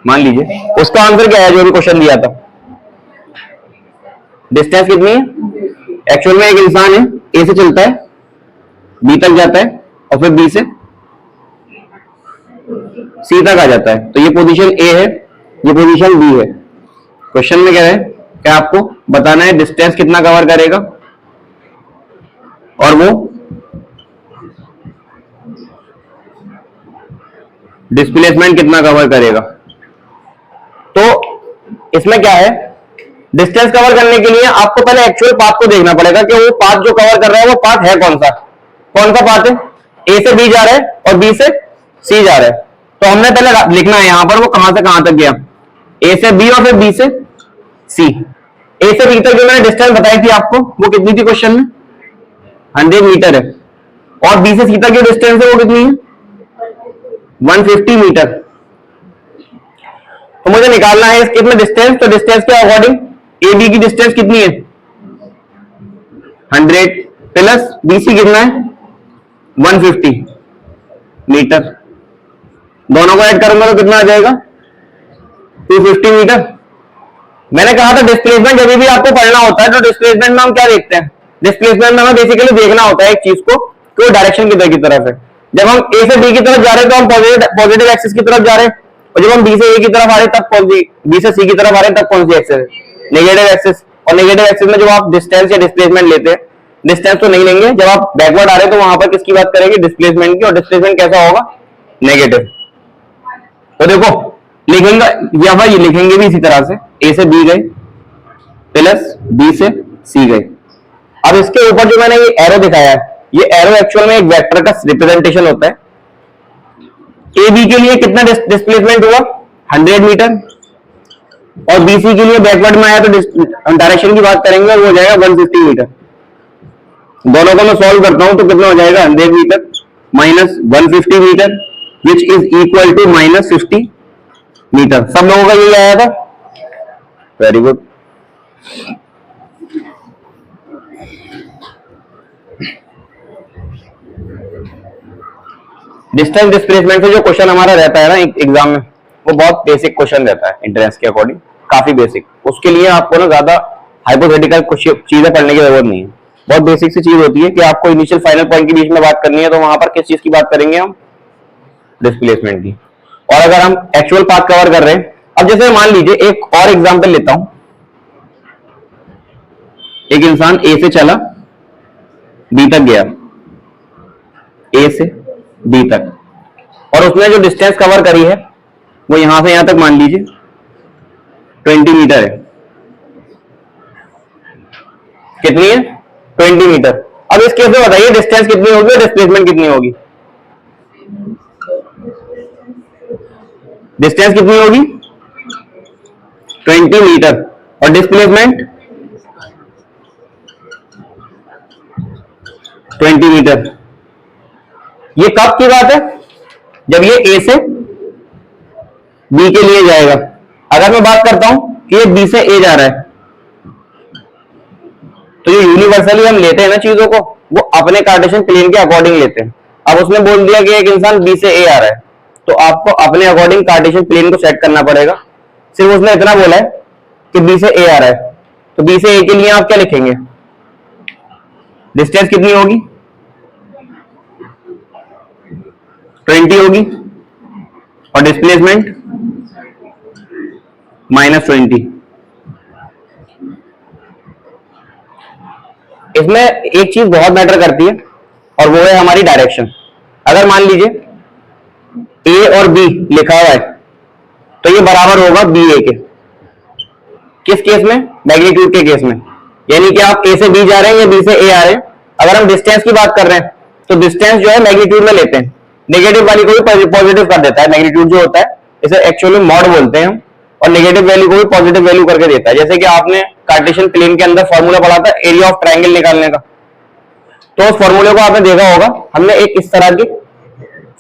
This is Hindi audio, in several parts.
मान लीजिए उसका आंसर क्या है जो भी क्वेश्चन दिया था, डिस्टेंस कितनी है। एक्चुअल में एक इंसान है, ए से चलता है, बी तक जाता है और फिर बी से सी तक आ जाता है। तो ये पोजीशन ए है, ये पोजीशन बी है। क्वेश्चन में क्या है, क्या आपको बताना है डिस्टेंस कितना कवर करेगा और वो डिस्प्लेसमेंट कितना कवर करेगा। तो इसमें क्या है, डिस्टेंस कवर करने के लिए आपको पहले एक्चुअल पाथ को देखना पड़ेगा कि वो पाथ जो कवर कर रहा है वो पाथ है कौन सा। कौन सा पाथ है, ए से बी जा रहा है और बी से सी जा रहा है। तो हमने पहले लिखना है यहां पर वो कहां से कहां तक गया, ए से बी और फिर बी से सी। ए से बी तक जो मैंने डिस्टेंस बताई थी आपको वो कितनी थी क्वेश्चन में, 100 मीटर है। और बी से सी तक जो डिस्टेंस है वो कितनी है, 150 मीटर। तो मुझे निकालना है इसके में डिस्टेंस। तो डिस्टेंस के अकॉर्डिंग ए बी की डिस्टेंस कितनी है, 100 प्लस बी सी कितना है, 150 मीटर। दोनों को ऐड करूंगा तो कितना आ जाएगा, 250 मीटर। मैंने कहा था डिस्प्लेसमेंट जब भी आपको पढ़ना होता है तो डिस्प्लेसमेंट में हम क्या देखते हैं, डिस्प्लेसमेंट में हमें बेसिकली देखना होता है एक चीज को कि वो डायरेक्शन किधर की तरफ है। जब हम ए से बी की तरफ जा रहे हैं तो हम पॉजिटिव एक्सिस की तरफ जा रहे हैं, और जब हम बी से ए की तरफ आ रहे हैं तब कौन सी, बी से सी की तरफ आ रहे हैं तब कौन सी एक्सिस है, नेगेटिव एक्सिस। और नेगेटिव एक्सिस में जब आप डिस्टेंस या डिस्प्लेसमेंट लेते हैं, डिस्टेंस तो नहीं लेंगे, जब आप बैकवर्ड आ रहे हैं तो वहां पर किसकी बात करेंगे, डिस्प्लेसमेंट की। और डिस्प्लेसमेंट कैसा होगा, नेगेटिव। तो देखो लिखेंगे या भाई लिखेंगे भी इसी तरह से, ए से बी गए प्लस बी से सी गए। अब इसके ऊपर जो मैंने ये एरो दिखाया है, ये एरो एक्चुअल में एक वेक्टर का रिप्रेजेंटेशन होता है। ए बी के लिए कितना डिस्प्लेसमेंट हुआ, 100 मीटर, और बी सी के लिए बैकवर्ड में आया तो डायरेक्शन की बात करेंगे वो हो जाएगा 150 मीटर। दोनों को मैं सॉल्व करता हूं तो कितना हो जाएगा, 100 meter minus 150 meter which is equal to minus 50 meter. सब लोगों का यही आया था, वेरी गुड। डिस्टेंस डिस्प्लेसमेंट से जो क्वेश्चन हमारा रहता है ना एग्जाम में, वो बहुत बेसिक क्वेश्चन रहता है एंट्रेंस के अकॉर्डिंग, काफी बेसिक। उसके लिए आपको ना ज्यादा हाइपोथेटिकल कुछ चीजें पढ़ने की जरूरत नहीं है, बहुत बेसिक सी चीज होती है कि आपको इनिशियल फाइनल पॉइंट के बीच में बात करनी है तो वहां पर किस चीज की बात करेंगे हम, डिस्प्लेसमेंट की। और अगर हम एक्चुअल पाथ कवर कर रहे हैं, अब जैसे मान लीजिए एक और एग्जांपल लेता हूं, एक इंसान ए से चला बी तक गया, ए से बी तक, और उसने जो डिस्टेंस कवर करी है वो यहां से यहां तक मान लीजिए 20 मीटर है। कितनी है, 20 मीटर। अब इस केस में बताइए डिस्टेंस कितनी होगी और डिस्प्लेसमेंट कितनी होगी, डिस्टेंस कितनी होगी 20 मीटर और डिस्प्लेसमेंट 20 मीटर। ये कब की बात है, जब ये ए से बी के लिए जाएगा। अगर मैं बात करता हूं कि ये बी से ए जा रहा है, तो ये यूनिवर्सली हम लेते हैं ना चीजों को, वो अपने कार्टेशियन प्लेन के अकॉर्डिंग लेते हैं। अब उसने बोल दिया कि एक इंसान बी से ए आ रहा है, तो आपको अपने अकॉर्डिंग कार्टेशियन प्लेन को सेट करना पड़ेगा। सिर्फ उसने इतना बोला है कि बी से ए आ रहा है, तो बी से ए के लिए आप क्या लिखेंगे, डिस्टेंस कितनी होगी 20 होगी और डिस्प्लेसमेंट -20। इसमें एक चीज बहुत मैटर करती है और वो है हमारी डायरेक्शन। अगर मान लीजिए ए और बी लिखा हुआ है तो ये बराबर होगा बी ए के। किस केस में, मैग्नीट्यूड के केस में, यानी कि आप ए से बी जा रहे हैं या बी से ए आ रहे हैं। अगर हम डिस्टेंस की बात कर रहे हैं तो डिस्टेंस जो है मैग्नीट्यूड में लेते हैं, नेगेटिव वाली को भी पॉजिटिव कर देता है। मैग्नीट्यूड जो होता है इसे एक्चुअली मॉड बोलते हैं, और नेगेटिव वैल्यू को भी पॉजिटिव वैल्यू करके देता है। जैसे कि आपने कार्टेशियन प्लेन के अंदर फॉर्मूला पढ़ा था एरिया ऑफ ट्रायंगल निकालने का, तो उस फॉर्मूले को आपने देखा होगा, हमने एक इस तरह के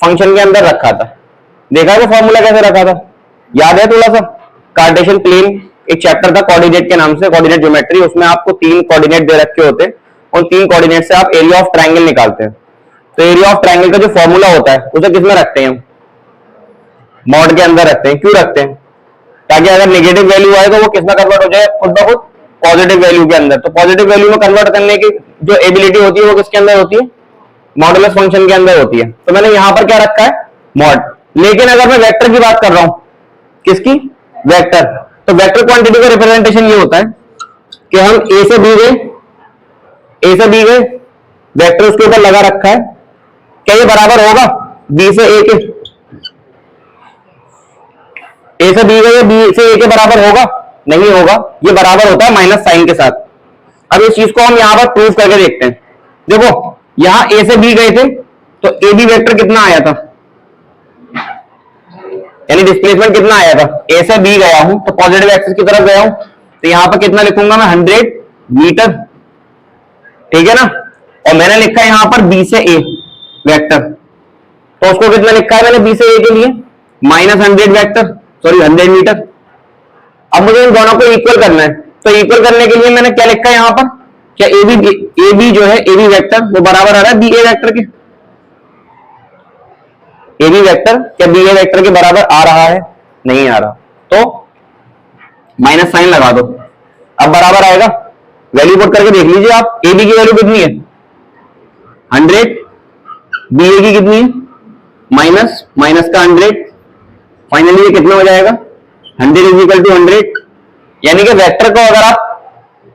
फंक्शन के अंदर रखा था। देखा है वो फॉर्मूला कैसे रखा था, याद है थोड़ा सा। कार्टेशियन प्लेन एक चैप्टर था कोऑर्डिनेट के नाम से, कोऑर्डिनेट ज्योमेट्री, उसमें आपको 3 कोऑर्डिनेट दे रखे होते हैं, उन 3 कोऑर्डिनेट से आप एरिया ऑफ ट्रायंगल निकालते हैं। तो एरिया ऑफ ट्रायंगल का जो फॉर्मूला होता है उसे किसमें रखते हैं हम, मॉड के अंदर रखते हैं। क्यों रखते हैं? ताकि अगर नेगेटिव वैल्यू आए तो वो किसमें कन्वर्ट हो जाए, खुद ब खुद पॉजिटिव वैल्यू के अंदर। तो पॉजिटिव वैल्यू में कन्वर्ट करने की जो एबिलिटी होती है वो किसके अंदर होती है, मॉडुलस फंक्शन के अंदर होती है। तो मैंने यहां पर क्या रखा है, मॉड। लेकिन अगर मैं वेक्टर की बात कर रहा हूं, किसकी, वेक्टर, तो वेक्टर क्वांटिटी का रिप्रेजेंटेशन ये होता है कि हम ए से बी गए, ए से बी गए, वेक्टर उसके ऊपर लगा रखा है, क्या ये बराबर होगा बी से ए के, ए से बी गए, बी से ए के बराबर होगा, नहीं होगा, ये बराबर होता है माइनस साइन के साथ। अब इस चीज को हम यहां पर प्रूव करके देखते हैं। देखो यहां ए से बी गए थे तो ए बी वेक्टर कितना आया था, यानी डिस्प्लेसमेंट कितना आया था, ए से बी गया हूं तो पॉजिटिव एक्सिस की तरफ गया हूं, तो यहां पर कितना लिखूंगा मैं, 100 मीटर, ठीक है ना। और मैंने लिखा है यहां पर बी से ए वेक्टर, तो उसको कितना लिखा है मैंने बी से ए के लिए, -100 वेक्टर, सॉरी 100 मीटर। अब मुझे इन दोनों को इक्वल करना है, तो इक्वल करने के लिए मैंने क्या लिखा है यहां पर, क्या ए बी जो है, ए बी वेक्टर वो बराबर आ रहा है बी ए वेक्टर के, ए बी वेक्टर क्या बी ए वेक्टर के बराबर आ रहा है, नहीं आ रहा, तो माइनस साइन लगा दो, अब बराबर आएगा। वैल्यू पुट करके देख लीजिए आप, ए बी की वैल्यू कितनी है 100, बी ए की कितनी है, माइनस माइनस का 100, फाइनली ये कितना हो जाएगा 100 इज इक्वल टू 100। यानी कि वेक्टर को अगर आप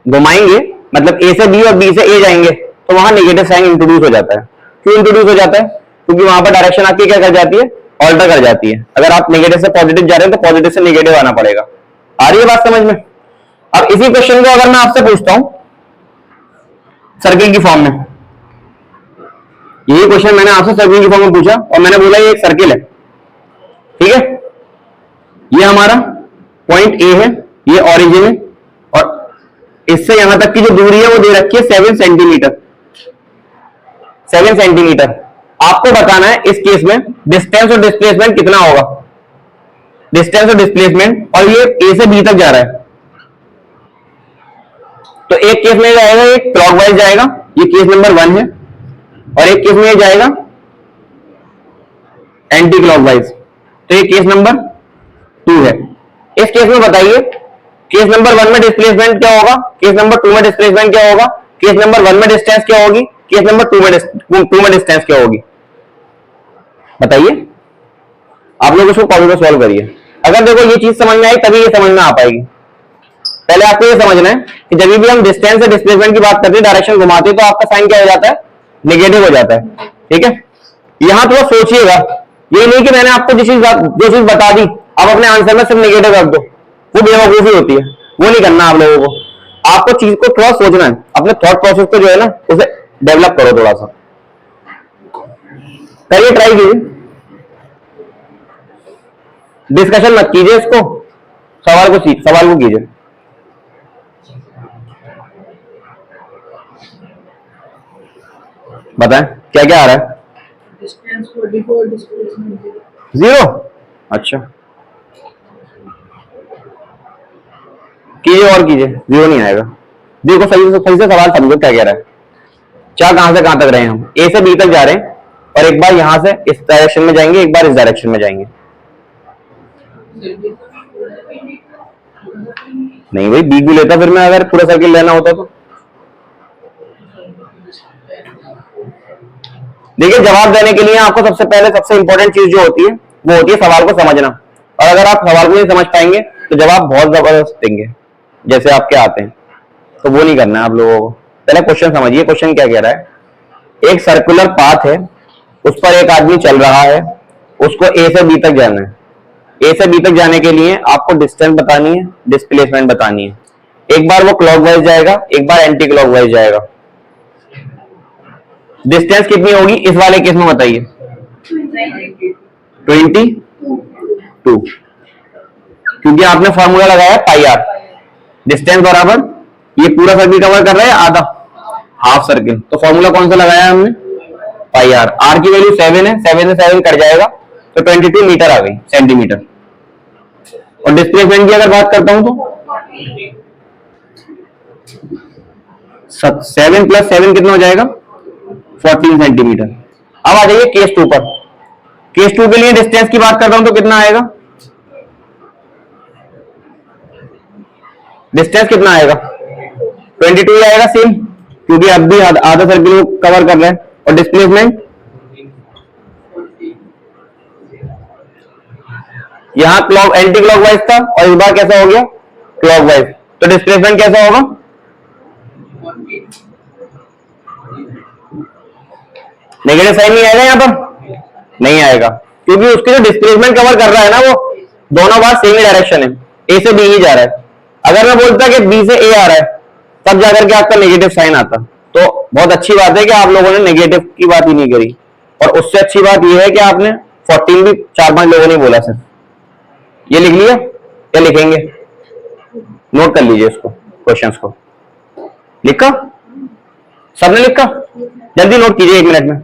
घुमाएंगे, मतलब ए से बी और बी से ए जाएंगे, तो वहां नेगेटिव साइन इंट्रोड्यूस हो जाता है। क्यों इंट्रोड्यूस हो जाता है, क्योंकि वहां पर डायरेक्शन आपकी क्या कर जाती है, ऑल्टर कर जाती है। अगर आप नेगेटिव से पॉजिटिव जा रहे हैं तो पॉजिटिव से नेगेटिव आना पड़ेगा। आ रही है बात समझ में। अब इसी क्वेश्चन को अगर मैं आपसे पूछता हूं सर्किल की फॉर्म में, यही क्वेश्चन मैंने आपसे सर्किल की फॉर्म में पूछा और मैंने बोला ये एक सर्किल है, ठीक है, ये हमारा पॉइंट ए है, ये ऑरिजिन है, और इससे यहां तक की जो दूरी है वो दे रखी है 7 सेंटीमीटर, 7 सेंटीमीटर। आपको बताना है इस केस में डिस्टेंस और डिस्प्लेसमेंट कितना होगा, डिस्टेंस और डिस्प्लेसमेंट, और ये ए से बी तक जा रहा है। तो एक केस में जाएगा, एक क्लॉकवाइज जाएगा, ये केस नंबर 1 है, और एक केस में ये जाएगा एंटी क्लॉकवाइज, तो ये केस नंबर 2 है। इस केस में बताइए केस नंबर 1 में डिस्प्लेसमेंट क्या होगा, केस नंबर 2 में डिस्प्लेसमेंट क्या होगा, केस नंबर 1 में डिस्टेंस क्या होगी, केस नंबर 2 में डिस्टेंस क्या होगी, बताइए। आप लोग इसको प्रॉब्लम सॉल्व करिए। अगर देखो ये चीज समझ में आई तभी ये समझ में आ पाएगी। पहले आपको ये समझना है कि जब भी हम डिस्टेंस से डिस्प्लेसमेंट की बात करते हैं, डायरेक्शन घुमाते हैं, तो आपका साइन क्या हो जाता है, नेगेटिव हो जाता है, ठीक है। यहां तो सोचिएगा, ये नहीं कि मैंने आपको जो चीज बता दी आप अपने आंसर में सिर्फ नेगेटिव रख दो, वो बेवकूफी होती है, वो नहीं करना आप लोगों को। आपको चीज को थोड़ा सोचना है, अपने थॉट प्रोसेस को जो है ना उसे डेवलप करो थोड़ा सा, करिए, ट्राई कीजिए, डिस्कशन मत कीजिए इसको, सवाल को कीजिए। बताएं क्या क्या आ रहा है, डिस्टेंस 44, डिस्प्लेसमेंट 0, अच्छा कीजिए और कीजिए, 0 नहीं आएगा। देखो सही से सवाल समझो क्या कह रहा है। चार कहां से कहां तक रहे हैं हम, ए से बी तक जा रहे हैं, और एक बार यहां से इस डायरेक्शन में जाएंगे, एक बार इस डायरेक्शन में जाएंगे। नहीं भाई बी भी लेता फिर मैं, अगर पूरा सर्किल लेना होता तो। देखिए जवाब देने के लिए आपको सबसे पहले सबसे इंपॉर्टेंट चीज जो होती है वो होती है सवाल को समझना, और अगर आप सवाल को नहीं समझ पाएंगे तो जवाब बहुत जबरदस्त देंगे जैसे आपके आते हैं, तो वो नहीं करना है आप लोगों को। पहले क्वेश्चन समझिए, क्वेश्चन क्या कह रहा है। एक सर्कुलर पाथ है, उस पर एक आदमी चल रहा है, उसको ए से बी तक जाना है। ए से बी तक जाने के लिए आपको डिस्टेंस बतानी है, डिस्प्लेसमेंट बतानी है। एक बार वो क्लॉकवाइज जाएगा, एक बार एंटी क्लॉकवाइज जाएगा। डिस्टेंस कितनी होगी इस वाले केस में बताइए, 22, क्योंकि आपने फॉर्मूला लगाया पाई आर। डिस्टेंस बराबर ये पूरा सर्किल कवर कर रहा है आधा, हाफ सर्किल, तो फॉर्मूला कौन सा लगाया हमने, पाई आर। आर की वैल्यू 7 है, 7 से 7 कट जाएगा तो 22 मीटर आ गई, सेंटीमीटर। और डिस्प्लेसमेंट की अगर बात करता हूं तो 7 + 7 कितना हो जाएगा, 14 सेंटीमीटर। अब आ जाइए केस 2 पर। केस 2 के लिए डिस्टेंस की बात करता हूं तो कितना आएगा, डिस्टेंस कितना आएगा 22 ही आएगा सेम, क्योंकि अब भी आधा सर्किल को कवर कर रहे हैं। और डिस्प्लेसमेंट यहां क्लॉक एंटी क्लॉकवाइज था और इस बार कैसा हो गया क्लॉकवाइज, तो डिस्प्लेसमेंट कैसा होगा, नेगेटिव साइन नहीं आएगा यहां पर, नहीं आएगा, क्योंकि उसके जो डिस्प्लेसमेंट कवर कर रहा है ना वो दोनों बार सेम ही डायरेक्शन है, ए से बी ही जा रहा है। अगर मैं बोलता कि बी से ए आ रहा है तब जाकर के आपका नेगेटिव साइन आता, तो बहुत अच्छी बात है कि आप लोगों ने नेगेटिव की बात ही नहीं करी। और उससे अच्छी बात यह है कि आपने 14 भी 4-5 लोगों ने बोला सर। ये लिख लिया या लिखेंगे, नोट कर लीजिए इसको, क्वेश्चंस को लिखा, सबने लिखा, जल्दी नोट कीजिए 1 मिनट में।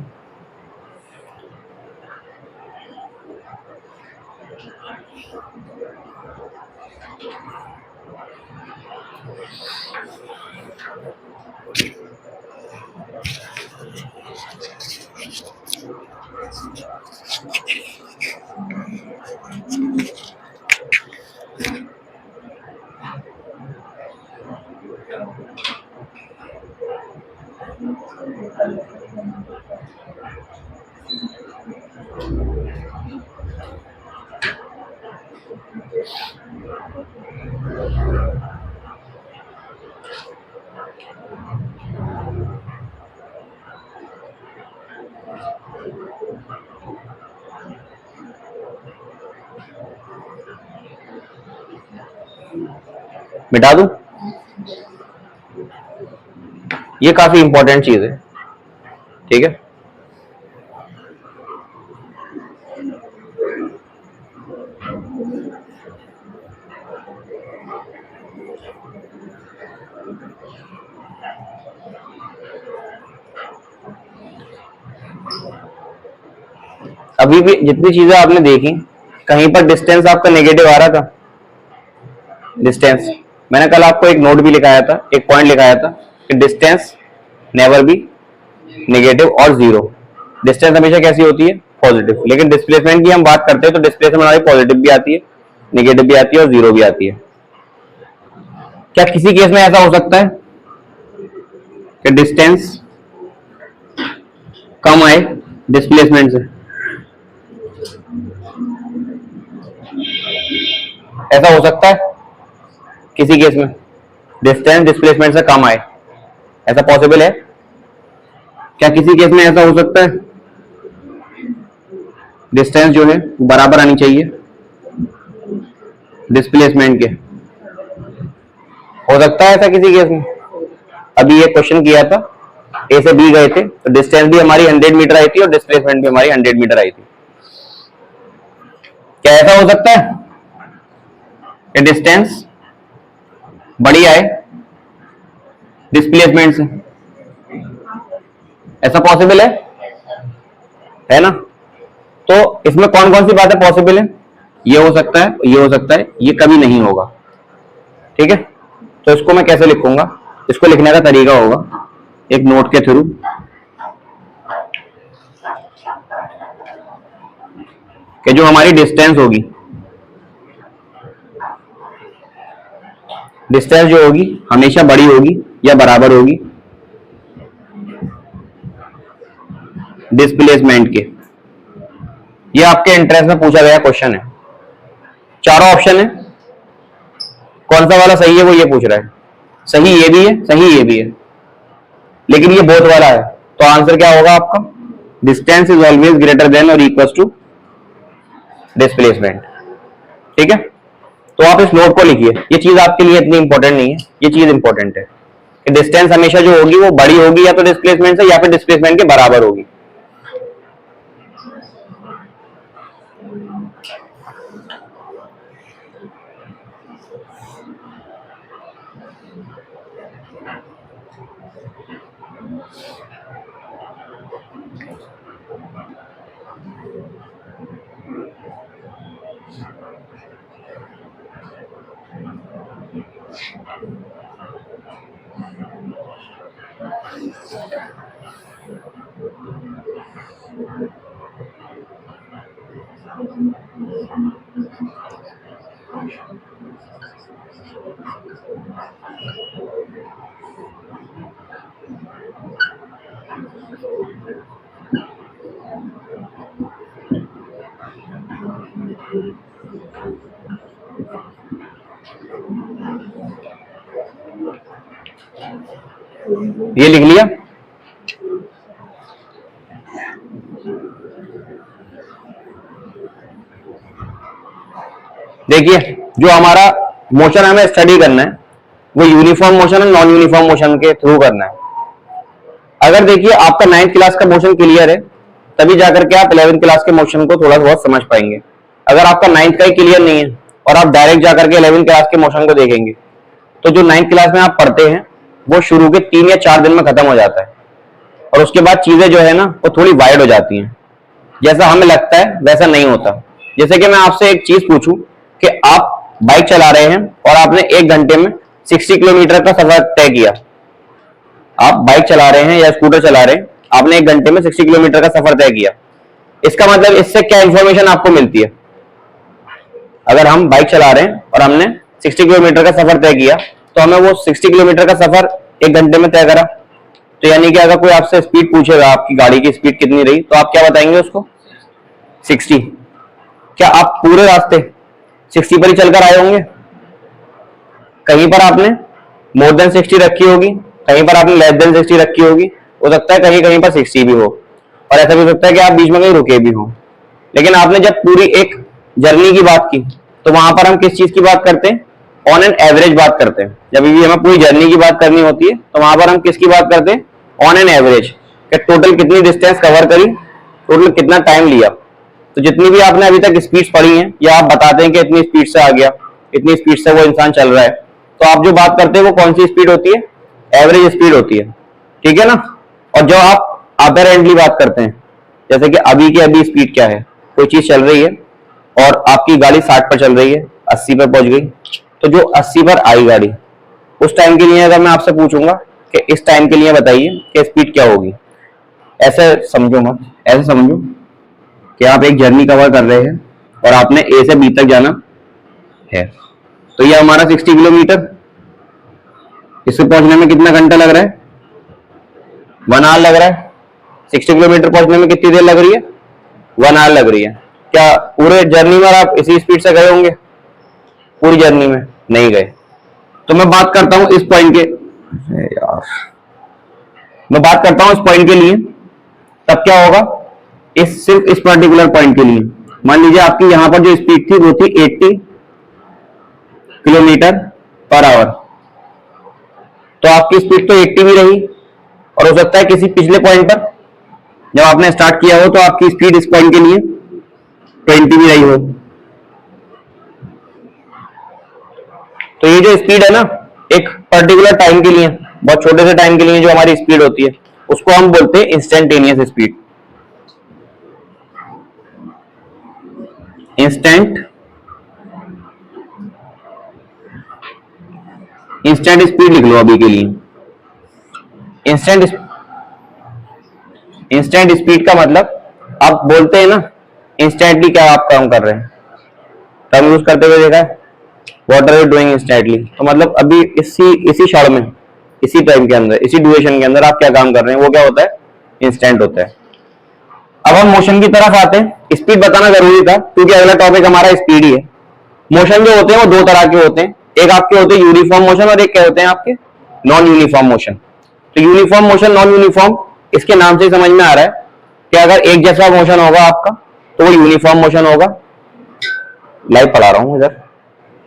मिटा दूं, ये काफी इंपॉर्टेंट चीज है, ठीक है। अभी भी जितनी चीजें आपने देखी कहीं पर डिस्टेंस आपका नेगेटिव आ रहा था, डिस्टेंस मैंने कल आपको एक नोट भी लिखाया था, एक पॉइंट लिखाया था कि डिस्टेंस नेवर बी नेगेटिव और जीरो, डिस्टेंस हमेशा कैसी होती है पॉजिटिव। लेकिन डिस्प्लेसमेंट की हम बात करते हैं तो डिस्प्लेसमेंट हमारी पॉजिटिव भी आती है, नेगेटिव भी आती है और जीरो भी आती है। क्या किसी केस में ऐसा हो सकता है कि डिस्टेंस कम आए डिस्प्लेसमेंट से, ऐसा हो सकता है किसी केस में डिस्टेंस डिस्प्लेसमेंट से कम आए, ऐसा पॉसिबल है? क्या किसी केस में ऐसा हो सकता है डिस्टेंस जो है बराबर आनी चाहिए डिस्प्लेसमेंट के, हो सकता है ऐसा किसी केस में? अभी ये क्वेश्चन किया था, ए से बी गए थे तो डिस्टेंस भी हमारी 100 मीटर आई थी और डिस्प्लेसमेंट भी हमारी 100 मीटर आई थी। क्या ऐसा हो सकता है कि डिस्टेंस बड़ी आए डिस्प्लेसमेंट से, ऐसा पॉसिबल है ना? तो इसमें कौन कौन सी बातें पॉसिबल है? ये हो सकता है, ये हो सकता है, ये कभी नहीं होगा, ठीक है। तो इसको मैं कैसे लिखूंगा, इसको लिखने का तरीका होगा एक नोट के थ्रू, कि जो हमारी डिस्टेंस होगी, डिस्टेंस जो होगी हमेशा बड़ी होगी या बराबर होगी डिस्प्लेसमेंट के। ये आपके इंट्रेंस में पूछा गया क्वेश्चन है, चारों ऑप्शन है, कौन सा वाला सही है वो ये पूछ रहा है, सही ये भी है, सही ये भी है, लेकिन ये बोथ वाला है, तो आंसर क्या होगा आपका, distance is always greater than और इक्वल टू डिस्प्लेसमेंट, ठीक है। तो आप इस नोट को लिखिए, ये चीज आपके लिए इतनी इंपॉर्टेंट नहीं है, ये चीज इंपॉर्टेंट है कि डिस्टेंस हमेशा जो होगी वो बड़ी होगी या तो डिस्प्लेसमेंट से या फिर डिस्प्लेसमेंट के बराबर होगी। ये लिख लिया। देखिए जो हमारा मोशन हमें स्टडी करना है वो यूनिफॉर्म मोशन और नॉन यूनिफॉर्म मोशन के थ्रू करना है। अगर देखिए आपका 9th क्लास का मोशन क्लियर है तभी जाकर के आप 11th क्लास के मोशन को थोड़ा बहुत समझ पाएंगे। अगर आपका 9th का ही क्लियर नहीं है और आप डायरेक्ट जाकर के 11th क्लास के मोशन को देखेंगे तो जो 9th क्लास में आप पढ़ते हैं वो शुरू के 3 या 4 दिन में खत्म हो जाता है और उसके बाद चीजें जो है ना वो थोड़ी वाइड हो जाती हैं। जैसा हमें लगता है वैसा नहीं होता। जैसे कि मैं आपसे एक चीज पूछूं कि आप बाइक चला रहे हैं और आपने 1 घंटे में 60 किलोमीटर का सफर तय किया। आप बाइक चला रहे हैं या स्कूटर चला रहे हैं, आपने 1 घंटे में 60 किलोमीटर का सफर तय किया। इसका मतलब इससे क्या इंफॉर्मेशन आपको मिलती है? अगर हम बाइक चला रहे हैं और हमने 60 किलोमीटर का सफर तय किया तो हमें वो 60 किलोमीटर का सफर 1 घंटे में तय करा। तो यानी कि अगर कोई आपसे स्पीड पूछेगा आपकी गाड़ी की स्पीड कितनी रही तो आप क्या बताएंगे उसको? 60। क्या आप पूरे रास्ते 60 पर ही चलकर आए होंगे? कहीं पर आपने मोर देन 60 रखी होगी, कहीं पर आपने लेस देन 60 रखी होगी, हो सकता है कहीं कहीं पर 60 भी हो और ऐसा भी हो सकता है कि आप बीच में कहीं रुके भी हो। लेकिन आपने जब पूरी एक जर्नी की बात की तो वहां पर हम किस चीज की बात करते हैं? ऑन एन एवरेज बात करते हैं। जब भी हमें पूरी जर्नी की बात करनी होती है तो वहां पर हम किसकी बात करते हैं? On an average. टोटल कितनी डिस्टेंस कवर करी, टोटल कितना टाइम लिया। तो जितनी भी आपने अभी तक स्पीड पढ़ी है या आप बताते हैं कि इतनी स्पीड से आ गया, इतनी स्पीड से वो इंसान चल रहा है, तो आप जो बात करते हैं वो कौन सी स्पीड होती है? एवरेज स्पीड होती है। ठीक है ना। और जो आप अपेरेंटली बात करते हैं जैसे कि अभी की अभी स्पीड क्या है, कोई चीज चल रही है और आपकी गाड़ी 60 पर चल रही है, 80 पर पहुंच गई, तो जो 80 पर आई गाड़ी उस टाइम के लिए अगर मैं आपसे पूछूंगा कि इस टाइम के लिए बताइए कि स्पीड क्या होगी, ऐसे समझो मत, ऐसे समझो कि आप एक जर्नी कवर कर रहे हैं और आपने ए से बी तक जाना है। तो ये हमारा 60 किलोमीटर, इससे पहुंचने में कितना घंटा लग रहा है? 1 आवर लग रहा है। 60 किलोमीटर पहुंचने में कितनी देर लग रही है? 1 आवर लग रही है। क्या पूरे जर्नी में आप इसी स्पीड से गए होंगे? पूरी जर्नी में नहीं गए। तो मैं बात करता हूं इस पॉइंट के यार मैं बात करता हूं इस पॉइंट के लिए, तब क्या होगा? सिर्फ इस पर्टिकुलर पॉइंट के लिए मान लीजिए आपकी यहां पर जो स्पीड थी वो थी 80 किलोमीटर पर आवर। तो आपकी स्पीड तो 80 भी रही और हो सकता है किसी पिछले पॉइंट पर जब आपने स्टार्ट किया हो तो आपकी स्पीड इस पॉइंट के लिए 20 भी रही हो। तो ये जो स्पीड है ना एक पर्टिकुलर टाइम के लिए, बहुत छोटे से टाइम के लिए जो हमारी स्पीड होती है उसको हम बोलते हैं इंस्टेंटेनियस स्पीड। इंस्टेंट स्पीड लिख लो अभी के लिए। इंस्टेंट स्पीड का मतलब आप बोलते हैं ना इंस्टेंटली क्या आप काम कर रहे हैं, टर्म यूज करते हुए देखा है, what are you doing instantly. तो मतलब अभी इसी क्षण में, इसी टाइम के अंदर, इसी ड्यूरेशन के अंदर आप क्या काम कर रहे हैं वो क्या होता है? इंस्टेंट होता है। अब हम मोशन की तरफ आते हैं। स्पीड बताना जरूरी था क्योंकि अगला टॉपिक हमारा स्पीड ही है। मोशन जो होते हैं वो 2 तरह के होते हैं, एक आपके होते हैं यूनिफॉर्म मोशन और एक क्या होते हैं आपके? Non uniform motion. तो यूनिफॉर्म मोशन, नॉन यूनिफॉर्म, इसके नाम से समझ में आ रहा है कि अगर एक जैसा मोशन होगा आपका तो वो यूनिफॉर्म मोशन होगा। लाइव पढ़ा रहा हूं इधर,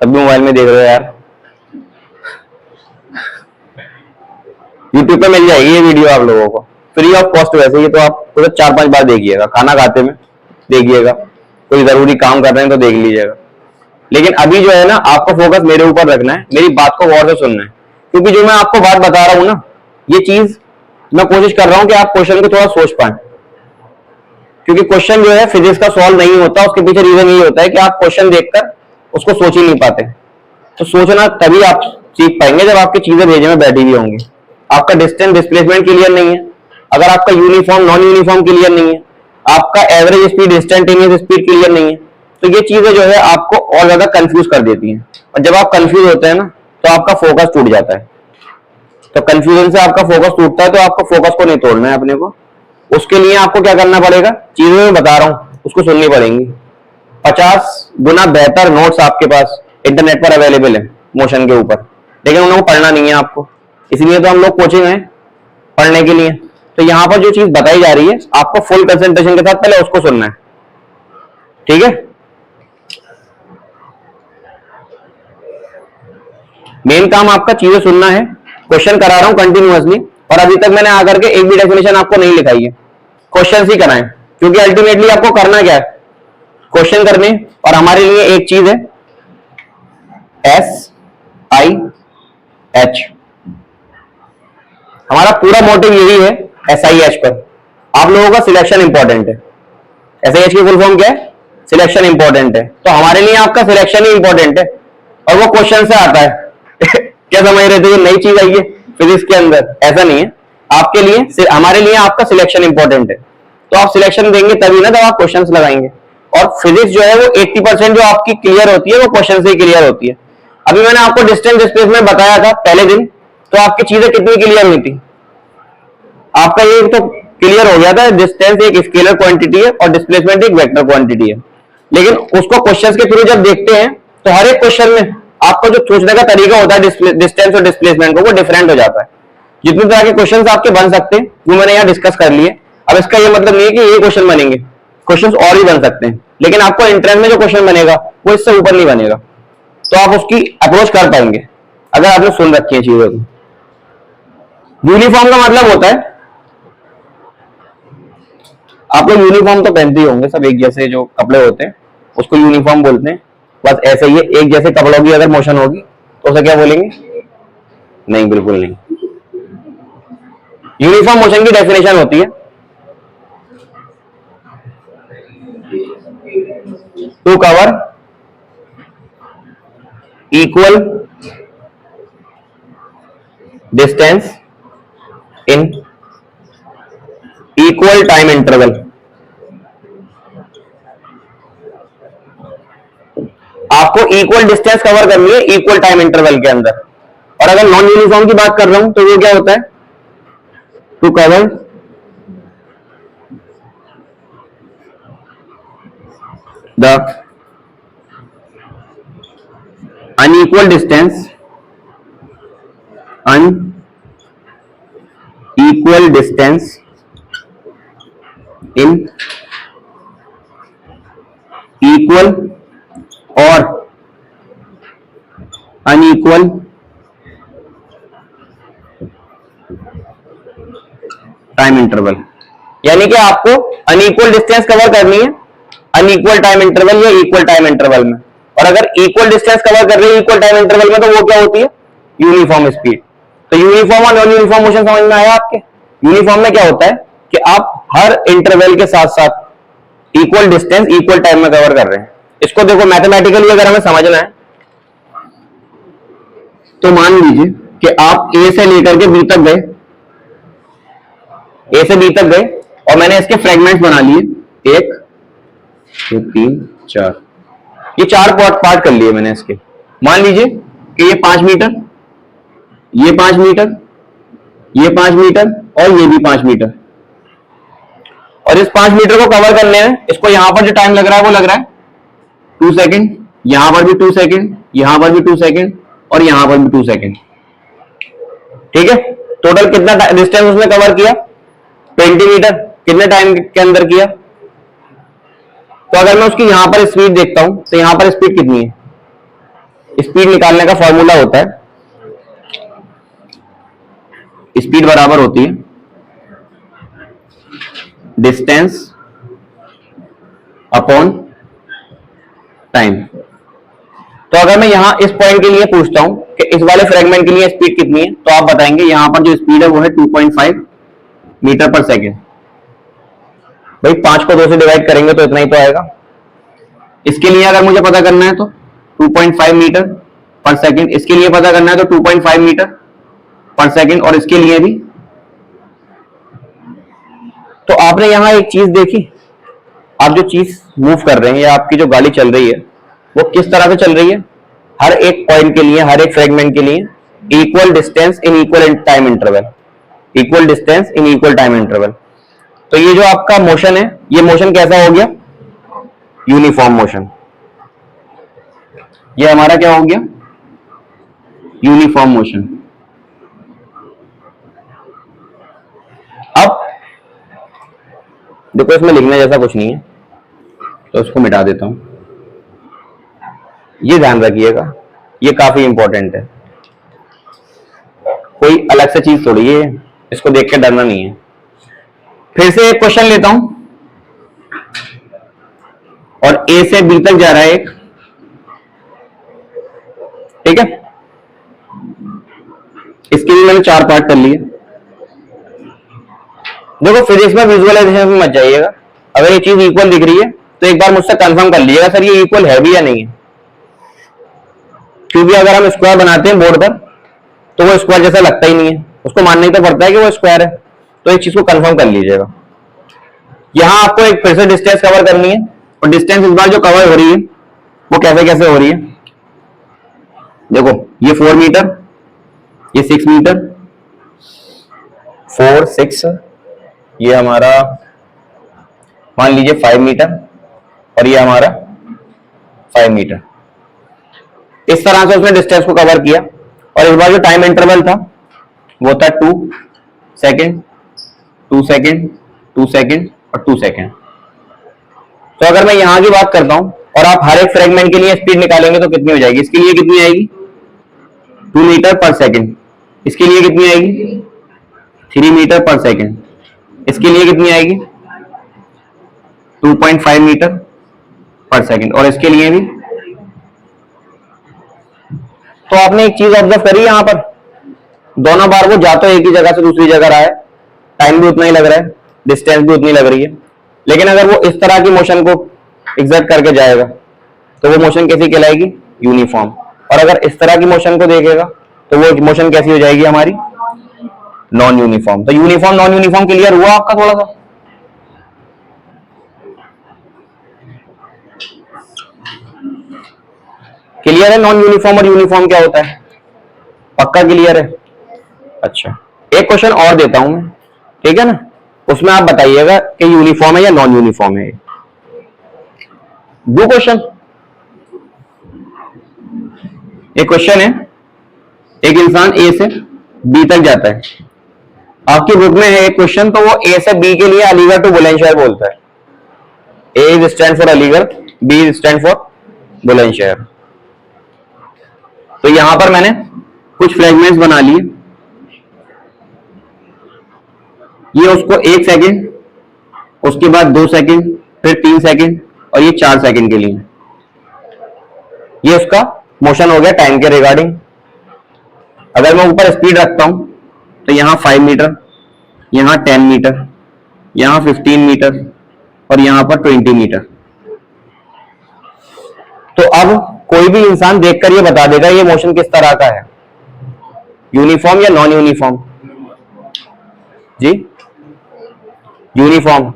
तब भी मोबाइल में देख रहे हो यार। यूट्यूब पे मिल जाएगी ये वीडियो आप लोगों को फ्री ऑफ कॉस्ट। वैसे ही तो आप तो 4-5 बार देखिएगा, खाना खाते में देखिएगा, कोई जरूरी काम कर रहे हैं तो देख लीजिएगा। लेकिन अभी जो है ना आपको फोकस मेरे ऊपर रखना है, मेरी बात को गौर से सुनना है, क्योंकि जो मैं आपको बात बता रहा हूं ना ये चीज मैं कोशिश कर रहा हूं कि आप क्वेश्चन को थोड़ा सोच पाए। क्योंकि क्वेश्चन जो है फिजिक्स का सॉल्व नहीं होता, उसके पीछे रीजन ये होता है कि आप क्वेश्चन देखकर उसको सोच ही नहीं पाते। तो सोचना तभी आप सीख पाएंगे जब आपकी चीजें भेजे में बैठी हुई होंगी। आपका डिस्टेंस डिस्प्लेसमेंट क्लियर नहीं है, अगर आपका यूनिफॉर्म नॉन यूनिफॉर्म क्लियर नहीं है, आपका average speed instantaneous speed clear नहीं है, तो ये चीजें जो है आपको और ज्यादा कंफ्यूज कर देती हैं, और जब आप कंफ्यूज होते हैं ना तो आपका फोकस टूट जाता है। तो कंफ्यूजन से आपका फोकस टूटता है, तो आपको फोकस को नहीं तोड़ना है अपने को। उसके लिए आपको क्या करना पड़ेगा, चीजें मैं बता रहा हूं उसको सुननी पड़ेंगी। 50 गुना बेहतर नोट्स आपके पास इंटरनेट पर अवेलेबल है मोशन के ऊपर, लेकिन उनको पढ़ना नहीं है आपको, इसलिए तो हम लोग कोचिंग है पढ़ने के लिए। तो यहां पर जो चीज बताई जा रही है आपको फुल कंसंट्रेशन के साथ पहले उसको सुनना है, ठीक है। मेन काम आपका चीजें सुनना है, क्वेश्चन करा रहा हूं कंटिन्यूअसली, और अभी तक मैंने आकर के एक भी डेफिनेशन आपको नहीं लिखाई है, क्वेश्चन ही कराएं, क्योंकि अल्टीमेटली आपको करना क्या है, क्वेश्चन करने। और हमारे लिए एक चीज है SIH, हमारा पूरा मोटिव यही है SIH पर। आप लोगों का सिलेक्शन इंपॉर्टेंट है, SIH की फुल फॉर्म क्या है, सिलेक्शन इंपॉर्टेंट है, तो हमारे लिए आपका सिलेक्शन ही इंपॉर्टेंट है, और वो क्वेश्चन से आता है क्या समझ रहे थे, ये नई चीज आई है फिजिक्स के अंदर, ऐसा नहीं है। आपके लिए हमारे लिए आपका सिलेक्शन इंपॉर्टेंट है, तो आप सिलेक्शन देंगे तभी ना जब आप क्वेश्चंस लगाएंगे। और फिजिक्स जो है वो 80% जो आपकी क्लियर होती है वो क्वेश्चन से ही क्लियर होती है। अभी मैंने आपको डिस्टेंस डिस्प्लेसमेंट बताया था पहले दिन, तो आपकी चीजें कितनी क्लियर हुई थी, आपका ये तो क्लियर हो गया था, डिस्टेंस एक स्केलर क्वांटिटी है और डिस्प्लेसमेंट एक वेक्टर क्वांटिटी है। लेकिन उसको क्वेश्चंस के थ्रू जब देखते हैं तो हर एक क्वेश्चन में आपका जो सोचने का तरीका होता है डिस्टेंस और डिस्प्लेसमेंट को, वो डिफरेंट हो जाता है। जितने तरह के क्वेश्चंस आपके बन सकते हैं वो मैंने यहाँ डिस्कस कर लिए। अब इसका ये मतलब नहीं है कि ये क्वेश्चन बनेंगे, क्वेश्चंस और भी बन सकते हैं, लेकिन आपको एंट्रेंस में जो क्वेश्चन बनेगा वो इससे ऊपर नहीं बनेगा, तो आप उसकी अप्रोच कर पाएंगे अगर आपने सुन रखी है चीजों को। यूनिफॉर्म का मतलब होता है, आप लोग यूनिफॉर्म तो पहनते ही होंगे सब, एक जैसे जो कपड़े होते हैं उसको यूनिफॉर्म बोलते हैं। बस ऐसे ही है, एक जैसे कपड़ों की अगर मोशन होगी तो उसे क्या बोलेंगे, नहीं बिल्कुल नहीं। यूनिफॉर्म मोशन की डेफिनेशन होती है to cover equal distance in equal time interval. आपको इक्वल डिस्टेंस कवर करनी है इक्वल टाइम इंटरवल के अंदर। और अगर नॉन यूनिफॉर्म की बात कर रहा हूं तो वो क्या होता है, to cover the unequal distance in equal और अनइक्वल टाइम इंटरवल। यानी कि आपको अनइक्वल डिस्टेंस कवर करनी है अनइक्वल टाइम इंटरवल या इक्वल टाइम इंटरवल में। और अगर इक्वल डिस्टेंस कवर कर रही है इक्वल टाइम इंटरवल में, तो वो क्या होती है, यूनिफॉर्म स्पीड। तो यूनिफॉर्म और नॉन यूनिफॉर्म मोशन समझ में आया आपके। यूनिफॉर्म में क्या होता है कि आप हर इंटरवल के साथ साथ इक्वल डिस्टेंस इक्वल टाइम में कवर कर रहे हैं। इसको देखो मैथमेटिकली अगर हमें समझना है तो मान लीजिए कि आप ए से लेकर के बी तक गए, ए से बी तक गए और मैंने इसके फ्रेगमेंट्स बना लिए, 1 2 3 4, ये 4 पार्ट कर लिए मैंने इसके। मान लीजिए कि ये 5 मीटर, ये 5 मीटर, ये 5 मीटर और ये भी 5 मीटर। और इस 5 मीटर को कवर करने में इसको यहां पर जो टाइम लग रहा है वो लग रहा है 2 सेकेंड, यहां पर भी 2 सेकेंड, यहां पर भी 2 सेकेंड और यहां पर भी 2 सेकेंड। ठीक है, टोटल कितना डिस्टेंस उसने कवर किया, 20 मीटर। कितने टाइम के अंदर किया। तो अगर मैं उसकी यहां पर स्पीड देखता हूं तो यहां पर स्पीड कितनी है, स्पीड निकालने का फॉर्मूला होता है, स्पीड बराबर होती है डिस्टेंस अपॉन टाइम। तो अगर मैं यहां इस पॉइंट के लिए पूछता हूं कि इस वाले फ्रेगमेंट के लिए स्पीड कितनी है, तो आप बताएंगे यहां पर जो स्पीड है वो है 2.5 मीटर पर सेकेंड। भाई 5 को 2 से डिवाइड करेंगे तो इतना ही तो आएगा। इसके लिए अगर मुझे पता करना है तो 2.5 मीटर पर सेकेंड, इसके लिए पता करना है तो 2.5 मीटर पर सेकेंड, और इसके लिए भी। तो आपने यहां एक चीज देखी, आप जो चीज मूव कर रहे हैं या आपकी जो गाड़ी चल रही है वो किस तरह से चल रही है, हर एक पॉइंट के लिए, हर एक फ्रेगमेंट के लिए equal distance in equal time interval, equal distance in equal time interval. तो ये जो आपका मोशन है, ये मोशन कैसा हो गया, यूनिफॉर्म मोशन। ये हमारा क्या हो गया, यूनिफॉर्म मोशन। अब देखो इसमें लिखने जैसा कुछ नहीं है तो उसको मिटा देता हूं। ये ध्यान रखिएगा, ये काफी इंपॉर्टेंट है, कोई अलग से चीज थोड़ी है, इसको देख के डरना नहीं है। फिर से एक क्वेश्चन लेता हूं और ए से बी तक जा रहा है एक, ठीक है। इसके लिए मैंने 4 पार्ट कर लिए। देखो फिजिक्स में विजुअलाइजेशन में मत जाइएगा, अगर ये चीज इक्वल दिख रही है तो एक बार मुझसे कंफर्म कर लीजिएगा सर ये इक्वल है भी या नहीं है, क्योंकि अगर हम स्क्वायर बनाते हैं बोर्ड पर तो वो स्क्वायर जैसा लगता ही नहीं है, उसको मानना ही तो पड़ता है कि वो स्क्वायर है। तो इस चीज को कंफर्म कर लीजिएगा। यहां आपको एक फिर से डिस्टेंस कवर करनी है और डिस्टेंस इस बार जो कवर हो रही है वो कैसे कैसे हो रही है, देखो ये 4 मीटर, ये 6 मीटर, 4 6, ये हमारा मान लीजिए 5 मीटर और ये हमारा 5 मीटर। इस तरह से उसने डिस्टेंस को कवर किया और इस बार जो टाइम इंटरवल था वो था 2 सेकेंड, 2 सेकेंड, 2 सेकेंड और 2 सेकेंड। तो अगर मैं यहां की बात करता हूं और आप हर एक फ्रेगमेंट के लिए स्पीड निकालेंगे तो कितनी हो जाएगी, इसके लिए कितनी आएगी 2 मीटर पर सेकेंड, इसके लिए कितनी आएगी 3 मीटर पर सेकेंड, इसके लिए कितनी आएगी 2.5 मीटर पर सेकेंड और इसके लिए भी। तो आपने एक चीज ऑब्जर्व करी यहां पर, दोनों बार वो जा तो एक ही जगह से दूसरी जगह रहा है, टाइम भी उतना ही लग रहा है, डिस्टेंस भी उतनी लग रही है, लेकिन अगर वो इस तरह की मोशन को एग्जर्ट करके जाएगा तो वो मोशन कैसी कहलाएगी, यूनिफॉर्म। और अगर इस तरह की मोशन को देखेगा तो वो मोशन कैसी हो जाएगी हमारी, नॉन यूनिफॉर्म। तो यूनिफॉर्म नॉन यूनिफॉर्म क्लियर हुआ आपका थोड़ा सा? क्लियर है नॉन यूनिफॉर्म और यूनिफॉर्म क्या होता है, पक्का क्लियर है? अच्छा एक क्वेश्चन और देता हूं मैं, ठीक है ना, उसमें आप बताइएगा कि यूनिफॉर्म है या नॉन यूनिफॉर्म है। दो क्वेश्चन, एक क्वेश्चन है, एक इंसान ए से बी तक जाता है, आपकी बुक में है एक क्वेश्चन, तो वो ए से बी के लिए अलीगढ़ टू बुलंदशहर बोलता है। A is stand for Aligarh, B is stand for Bulandshahr. तो यहां पर मैंने कुछ फ्रेगमेंट्स बना लिए, ये उसको 1 सेकेंड, उसके बाद 2 सेकेंड, फिर 3 सेकेंड और ये 4 सेकेंड के लिए, ये उसका मोशन हो गया टाइम के रिगार्डिंग। अगर मैं ऊपर स्पीड रखता हूं तो यहां 5 मीटर, यहां 10 मीटर, यहां 15 मीटर और यहां पर 20 मीटर। तो अब कोई भी इंसान देखकर ये बता देगा ये मोशन किस तरह का है, यूनिफॉर्म या नॉन यूनिफॉर्म जी? यूनिफॉर्म।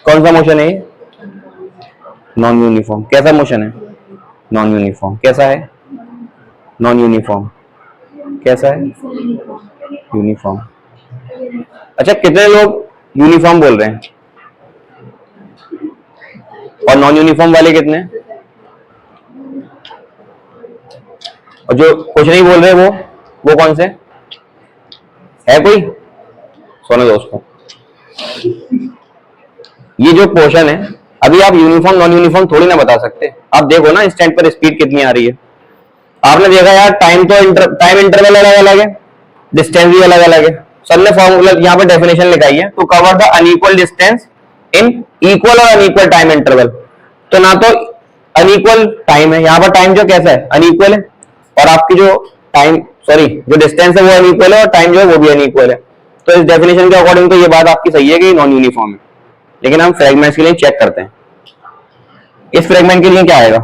कौन सा मोशन है ये? Non uniform. कैसा मोशन है? Non uniform. कैसा है? Non uniform. कैसा है? यूनिफॉर्म। अच्छा कितने लोग यूनिफॉर्म बोल रहे हैं और नॉन यूनिफॉर्म वाले कितने? और जो कुछ नहीं बोल रहे वो कौन से है? कोई सुनो दोस्तों, ये जो पोर्शन है, अभी आप यूनिफॉर्म नॉन यूनिफॉर्म थोड़ी ना बता सकते। आप देखो ना इंस्टेंट पर स्पीड कितनी आ रही है, आपने देखा यार टाइम तो टाइम इंटरवल अलग अलग है, डिस्टेंस भी अलग अलग है। सर ने फॉर्मूला यहाँ पर डेफिनेशन लिखाई है, to cover the unequal distance in equal और अनइक्वल टाइम इंटरवल। तो ना तो अनइक्वल टाइम है, यहाँ पर टाइम जो कैसा है अनइक्वल है, और आपकी जो टाइम जो डिस्टेंस है वो अनइक्वल है और टाइम जो है वो भी अनइक्वल है। तो इस डेफिनेशन के अकॉर्डिंग तो ये बात आपकी सही है कि नॉन यूनिफॉर्म है, लेकिन हम फ्रेगमेंट्स के लिए चेक करते हैं। इस फ्रेगमेंट के लिए क्या आएगा?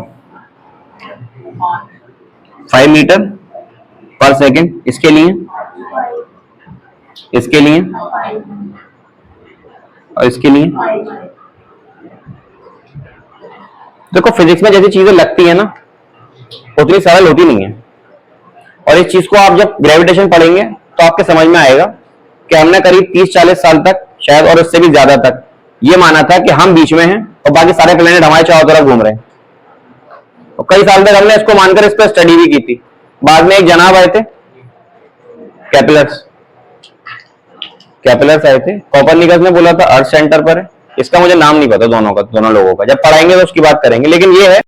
5 मीटर पर सेकेंड, इसके लिए, इसके लिए और इसके लिए देखो फिजिक्स में जैसी चीजें लगती है ना उतनी सरल होती नहीं है, और इस चीज को आप जब ग्रेविटेशन पढ़ेंगे तो आपके समझ में आएगा कि हमने करीब 30-40 साल तक शायद और उससे भी ज्यादा तक ये माना था कि हम बीच में हैं और बाकी सारे प्लेनेट हमारे चारों तरफ घूम रहे हैं। और कई साल तक हमने इसको मानकर इस पर स्टडी भी की थी। बाद में एक जनाब आए थे, कैपिलर्स आए थे, कोपरनिकस ने बोला था अर्थ सेंटर पर है। इसका मुझे नाम नहीं पता दोनों लोगों का, जब पढ़ाएंगे तो उसकी बात करेंगे। लेकिन ये है